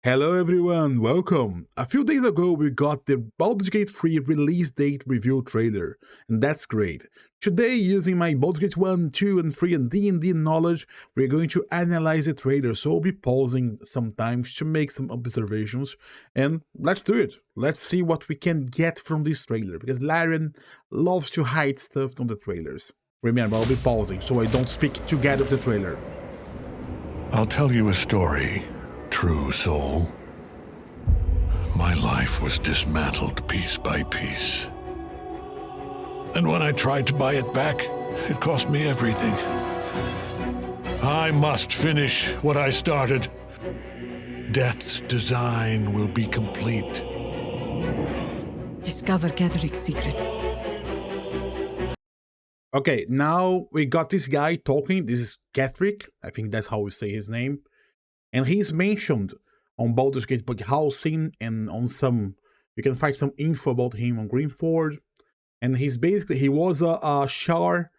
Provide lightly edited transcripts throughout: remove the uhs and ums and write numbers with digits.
Hello everyone, welcome! A few days ago we got the Baldur's Gate 3 release date review trailer, and that's great. Today, using my Baldur's Gate 1, 2 and 3 and D&D knowledge, we're going to analyze the trailer, so I'll be pausing sometimes to make some observations, and let's do it. Let's see what we can get from this trailer, because Larian loves to hide stuff on the trailers. Remember, I'll be pausing so I don't speak together with the trailer. I'll tell you a story. True soul. My life was dismantled piece by piece. And when I tried to buy it back, it cost me everything. I must finish what I started. Death's design will be complete. Discover Ketheric's secret. Okay, now we got this guy talking. This is Ketheric. I think that's how we say his name. And he's mentioned on Baldur's Gate book housing and on some, you can find some info about him on Greenford. And he was a Shar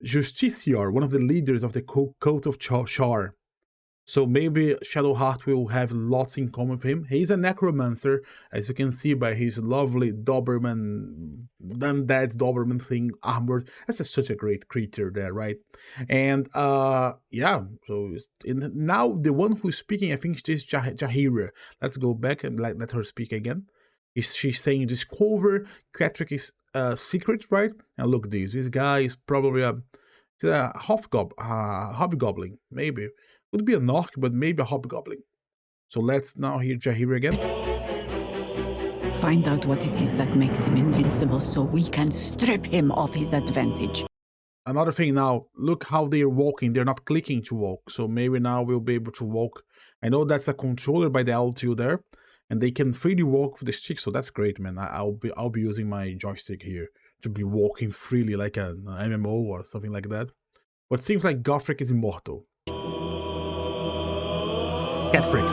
Justiciar, one of the leaders of the cult of Shar. So maybe Shadowheart will have lots in common with him. He's a necromancer, as you can see by his lovely Doberman, undead Doberman thing, armored. That's such a great creature there, right? And yeah, so now the one who's speaking, I think is Jaheira. Let's go back and let her speak again. She's saying, discover Ketheric's secret, right? And look, this guy is probably a hobgoblin, maybe. Would be a Nock, but maybe a hobgoblin. So let's now hear Jaheira again. Find out what it is that makes him invincible so we can strip him of his advantage. Another thing now, look how they're walking. They're not clicking to walk. So maybe now we'll be able to walk. I know that's a controller by the L2 there. And they can freely walk with the stick. So that's great, man. I'll be using my joystick here to be walking freely like an MMO or something like that. But it seems like Gothric is immortal. Ketheric.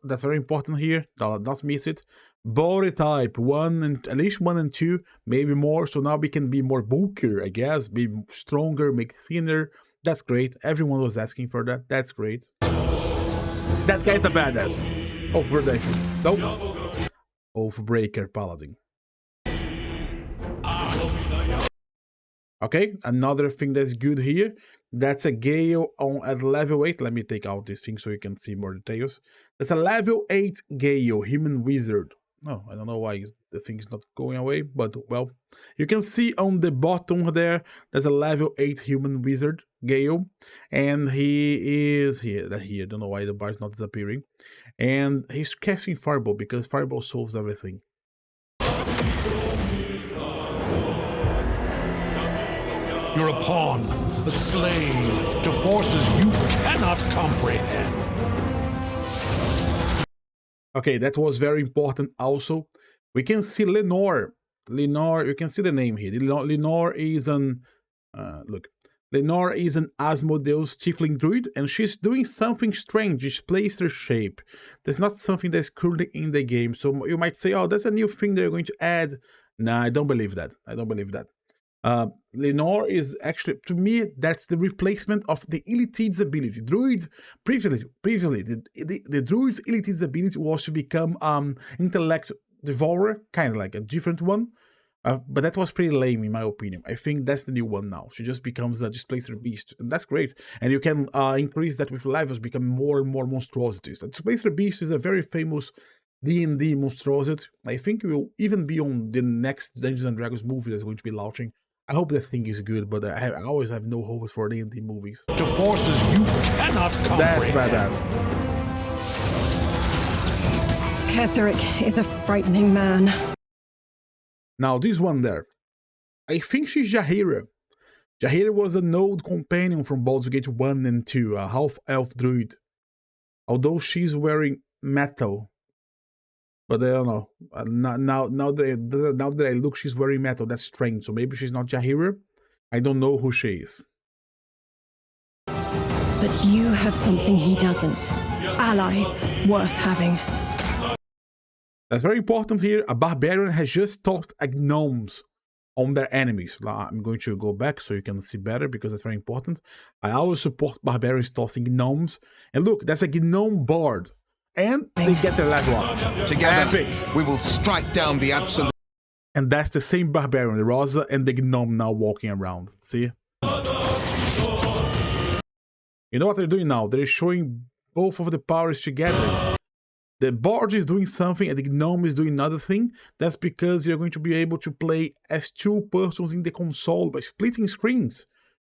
That's very important here. Don't miss it. Body type 1 and at least 1 and 2, maybe more. So now we can be more bulkier, I guess. Be stronger, make thinner. That's great. Everyone was asking for that. That's great. That guy's the badass. Overbreaker. Nope. Oathbreaker Paladin. Okay, another thing that's good here. That's a Gale at level 8. Let me take out this thing so you can see more details. That's a level 8 Gale, human wizard. Oh, I don't know why the thing is not going away, but well. You can see on the bottom there, there's a level 8 human wizard, Gale. And he is here. I don't know why the bar is not disappearing. And he's casting Fireball because Fireball solves everything. You're a pawn, a slave to forces you cannot comprehend. Okay, that was very important also. We can see Lenore. Lenore, you can see the name here. Lenore is an... look. Lenore is an Asmodeus tiefling druid, and she's doing something strange. She's placed her shape. That's not something that's currently in the game. So you might say, oh, that's a new thing they're going to add. Nah, I don't believe that. I don't believe that. Lenore is actually, to me, that's the replacement of the Illithid's ability. Druid, previously the Druid's Illithid's ability was to become Intellect Devourer, kind of like a different one. But that was pretty lame in my opinion. I think that's the new one now. She just becomes a Displacer Beast, and that's great. And you can increase that with levels, become more and more monstrosities. The Displacer Beast is a very famous D&D monstrosity. I think it will even be on the next Dungeons & Dragons movie that's going to be launching. I hope the thing is good, but I always have no hope for D&D movies. To forces you cannot comprehend. That's badass. Ketheric is a frightening man. Now this one there, I think she's Jaheira. Jaheira was an old companion from Baldur's Gate 1 and 2, a half-elf druid. Although she's wearing metal. But I don't know. Now that I look, she's wearing metal. That's strange. So maybe she's not Jaheira. I don't know who she is. But you have something he doesn't. Allies worth having. That's very important here. A barbarian has just tossed a gnomes on their enemies. I'm going to go back so you can see better because that's very important. I always support barbarians tossing gnomes. And look, that's a gnome bard. And they get their level up. Together, Epic. we will strike down the absolute. And that's the same barbarian, the Rosa and the gnome now walking around. See? You know what they're doing now? They're showing both of the powers together. The bard is doing something and the gnome is doing another thing. That's because you're going to be able to play as two persons in the console by splitting screens.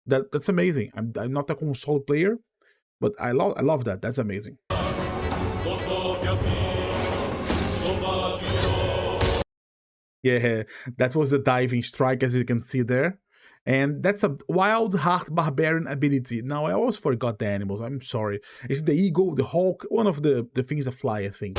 That's amazing. I'm not a console player, but I love that. That's amazing. Yeah, that was the diving strike, as you can see there. And that's a wild heart barbarian ability. Now, I always forgot the animals. I'm sorry. It's the eagle, the hawk, one of the things that fly, I think.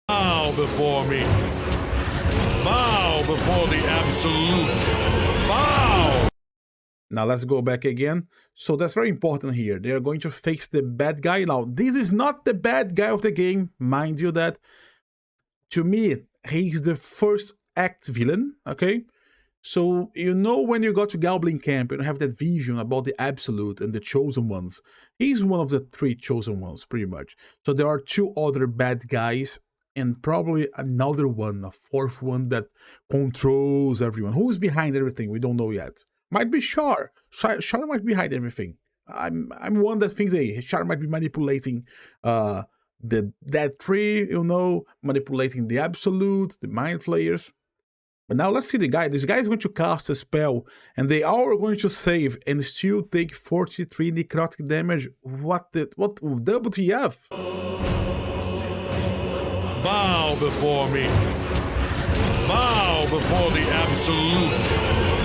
Bow before me. Bow before the absolute. Bow! Now let's go back again. So that's very important here. They are going to face the bad guy. Now, this is not the bad guy of the game, mind you that. To me, he's the first act villain, okay? So, you know when you got to Goblin Camp and have that vision about the Absolute and the Chosen Ones. He's one of the 3 Chosen Ones, pretty much. So there are 2 other bad guys and probably another one, a 4th one that controls everyone. Who's behind everything? We don't know yet. Might be Char. Char might be behind everything. I'm one that thinks, hey, Char might be manipulating that tree, you know, manipulating the Absolute, the Mind Flayers. But now let's see the guy. This guy is going to cast a spell, and they all are going to save and still take 43 necrotic damage. What WTF? Bow before me. Bow before the absolute.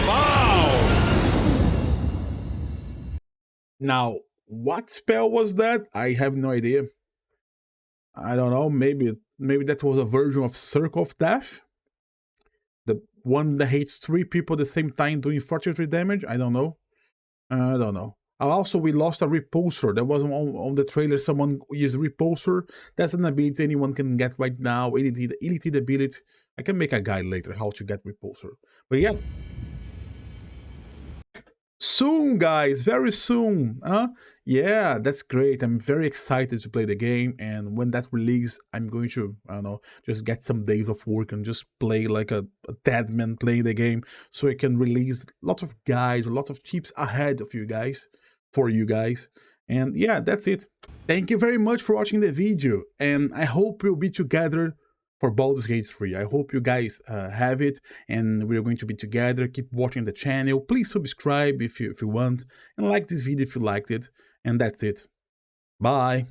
Bow! Now, what spell was that? I have no idea. I don't know. Maybe that was a version of Circle of Death. The one that hits 3 people at the same time doing 43 damage. I don't know. I don't know. Also, we lost a Repulsor. That was on the trailer. Someone used Repulsor. That's an ability anyone can get right now. Elite ability. I can make a guide later how to get Repulsor. But yeah. Soon, guys. Very soon. Huh? Yeah, that's great. I'm very excited to play the game. And when that release, I'm going to, I don't know, just get some days of work and just play like a dead man playing the game. So I can release lots of guides, lots of tips ahead of you guys. For you guys. And yeah, that's it. Thank you very much for watching the video, and I hope we'll be together for Baldur's Gate 3. I hope you guys have it, and we're going to be together. Keep watching the channel. Please subscribe if you want, and like this video if you liked it. And that's it. Bye.